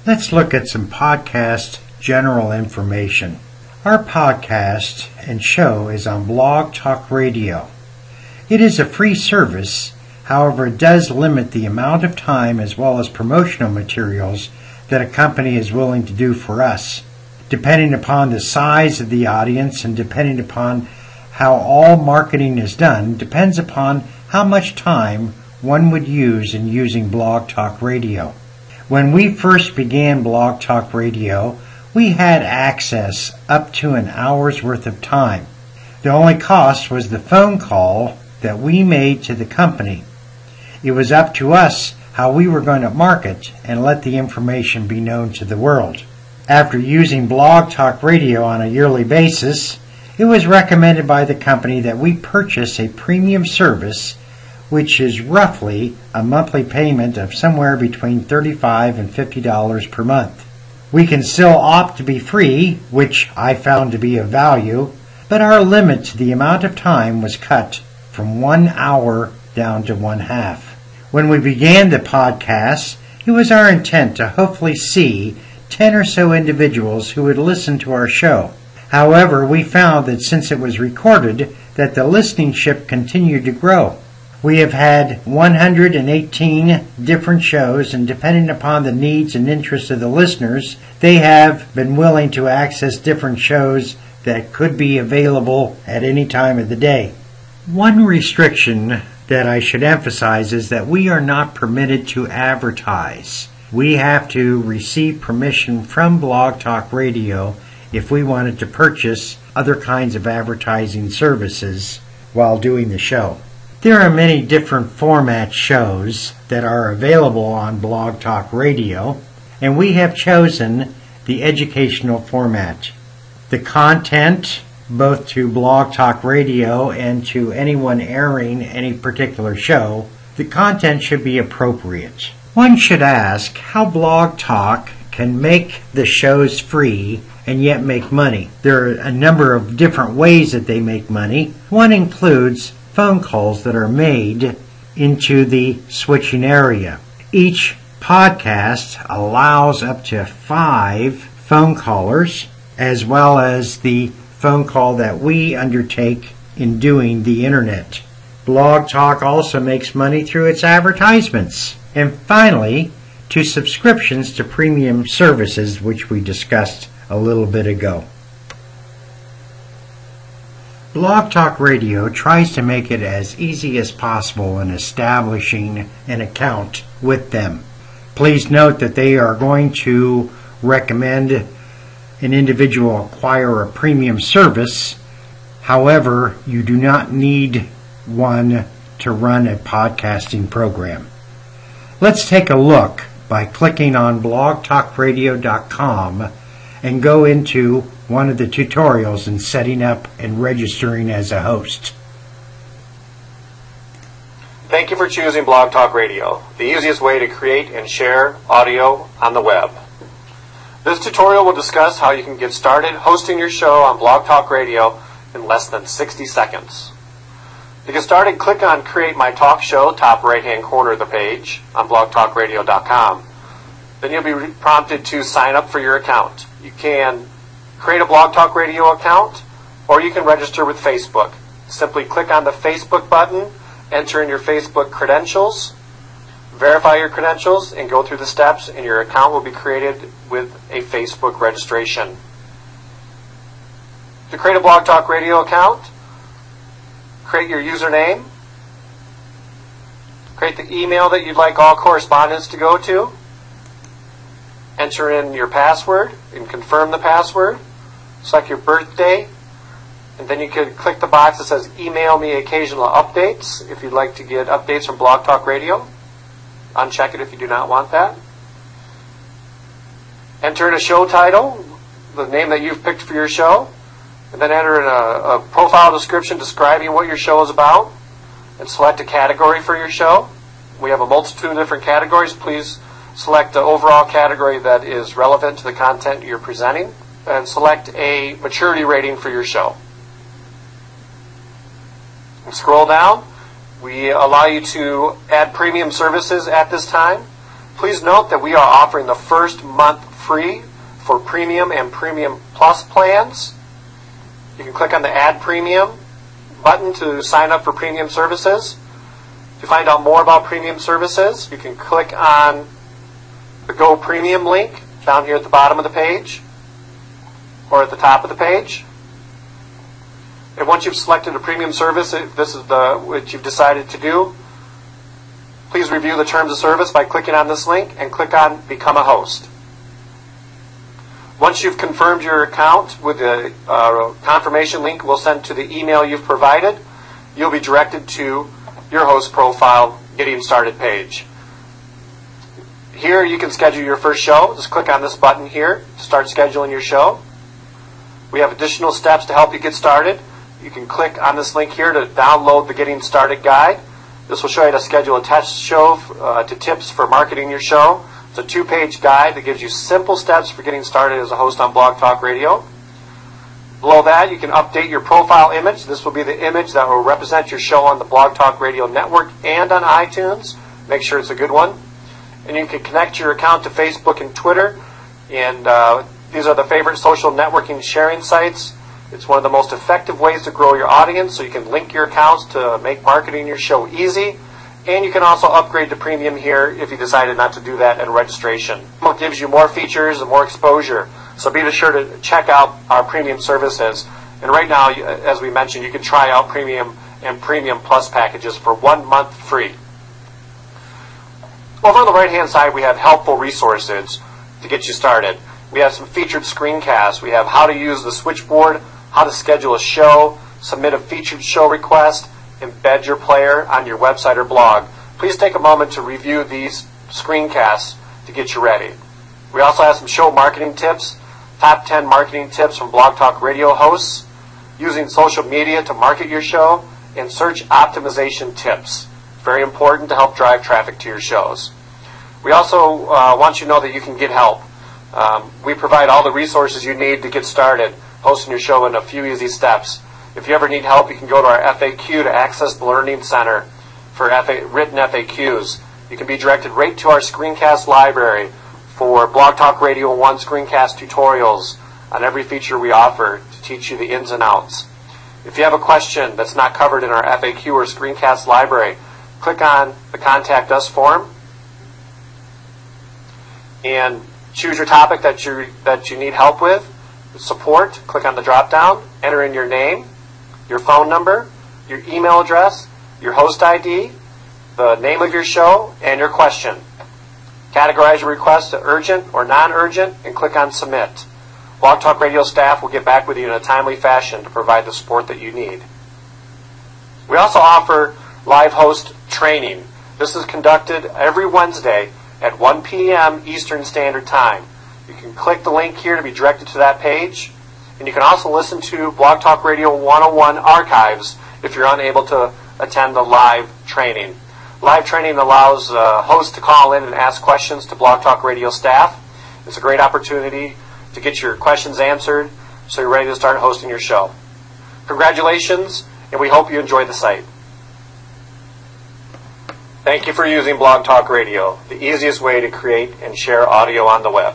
Let's look at some podcast general information. Our podcast and show is on Blog Talk Radio. It is a free service, however it does limit the amount of time as well as promotional materials that a company is willing to do for us. Depending upon the size of the audience and depending upon how all marketing is done, depends upon how much time one would use in using Blog Talk Radio. When we first began Blog Talk Radio, we had access up to an hour's worth of time. The only cost was the phone call that we made to the company. It was up to us how we were going to market and let the information be known to the world. After using Blog Talk Radio on a yearly basis, it was recommended by the company that we purchase a premium service, which is roughly a monthly payment of somewhere between $35 and $50 per month. We can still opt to be free, which I found to be of value, but our limit to the amount of time was cut from 1 hour down to 1/2. When we began the podcast, it was our intent to hopefully see 10 or so individuals who would listen to our show. However, we found that since it was recorded, that the listenership continued to grow. We have had 118 different shows, and depending upon the needs and interests of the listeners, they have been willing to access different shows that could be available at any time of the day. One restriction that I should emphasize is that we are not permitted to advertise. We have to receive permission from Blog Talk Radio if we wanted to purchase other kinds of advertising services while doing the show. There are many different format shows that are available on Blog Talk Radio, and we have chosen the educational format. The content, both to Blog Talk Radio and to anyone airing any particular show, the content should be appropriate. One should ask how Blog Talk can make the shows free and yet make money. There are a number of different ways that they make money. One includes phone calls that are made into the switching area. Each podcast allows up to 5 phone callers, as well as the phone call that we undertake in doing the internet. Blog Talk also makes money through its advertisements. And finally, to subscriptions to premium services, which we discussed a little bit ago. Blog Talk Radio tries to make it as easy as possible in establishing an account with them. Please note that they are going to recommend an individual acquire a premium service. However, you do not need one to run a podcasting program. Let's take a look by clicking on blogtalkradio.com and go into one of the tutorials in setting up and registering as a host. Thank you for choosing Blog Talk Radio, the easiest way to create and share audio on the web. This tutorial will discuss how you can get started hosting your show on Blog Talk Radio in less than 60 seconds. To get started, click on Create My Talk Show, top right-hand corner of the page on blogtalkradio.com. Then you'll be prompted to sign up for your account. You can create a Blog Talk Radio account, or you can register with Facebook. Simply click on the Facebook button, enter in your Facebook credentials, verify your credentials, and go through the steps, and your account will be created with a Facebook registration. To create a Blog Talk Radio account, create your username, create the email that you'd like all correspondence to go to, enter in your password and confirm the password, select your birthday, and then you can click the box that says email me occasional updates if you'd like to get updates from Blog Talk Radio. Uncheck it if you do not want that. Enter in a show title, the name that you've picked for your show, and then enter in a profile description describing what your show is about, and select a category for your show. We have a multitude of different categories. Please select the overall category that is relevant to the content you're presenting, and select a maturity rating for your show. And scroll down. We allow you to add premium services at this time. Please note that we are offering the first month free for Premium and Premium Plus plans. You can click on the Add Premium button to sign up for premium services. To find out more about premium services, you can click on the Go Premium link down here at the bottom of the page or at the top of the page. And once you've selected a premium service, if this is what you've decided to do, please review the terms of service by clicking on this link and click on Become a Host. Once you've confirmed your account with the confirmation link we'll send to the email you've provided, you'll be directed to your host profile Getting Started page. Here you can schedule your first show. Just click on this button here to start scheduling your show. We have additional steps to help you get started. You can click on this link here to download the Getting Started guide. This will show you how to schedule a test show to tips for marketing your show. It's a 2-page guide that gives you simple steps for getting started as a host on Blog Talk Radio. Below that, you can update your profile image. This will be the image that will represent your show on the Blog Talk Radio network and on iTunes. Make sure it's a good one. And you can connect your account to Facebook and Twitter. And these are the favorite social networking sharing sites. It's one of the most effective ways to grow your audience, so you can link your accounts to make marketing your show easy. And you can also upgrade to premium here if you decided not to do that at registration. It gives you more features and more exposure. So be sure to check out our premium services. And right now, as we mentioned, you can try out Premium and Premium Plus packages for 1 month free. Over on the right-hand side, we have helpful resources to get you started. We have some featured screencasts. We have how to use the switchboard, how to schedule a show, submit a featured show request, embed your player on your website or blog. Please take a moment to review these screencasts to get you ready. We also have some show marketing tips, top 10 marketing tips from Blog Talk Radio hosts, using social media to market your show, and search optimization tips. Very important to help drive traffic to your shows. We also want you to know that you can get help. We provide all the resources you need to get started hosting your show in a few easy steps. If you ever need help, you can go to our FAQ to access the Learning Center for written FAQs. You can be directed right to our screencast library for Blog Talk Radio 1 screencast tutorials on every feature we offer to teach you the ins and outs. If you have a question that's not covered in our FAQ or screencast library, click on the Contact Us form and choose your topic that you need help with. Support, click on the drop-down, enter in your name, your phone number, your email address, your host ID, the name of your show, and your question. Categorize your request to urgent or non-urgent and click on Submit. Blog Talk Radio staff will get back with you in a timely fashion to provide the support that you need. We also offer live host training. This is conducted every Wednesday at 1 p.m. Eastern Standard Time. You can click the link here to be directed to that page. And you can also listen to Blog Talk Radio 101 archives if you're unable to attend the live training. Live training allows hosts to call in and ask questions to Blog Talk Radio staff. It's a great opportunity to get your questions answered so you're ready to start hosting your show. Congratulations, and we hope you enjoy the site. Thank you for using Blog Talk Radio, the easiest way to create and share audio on the web.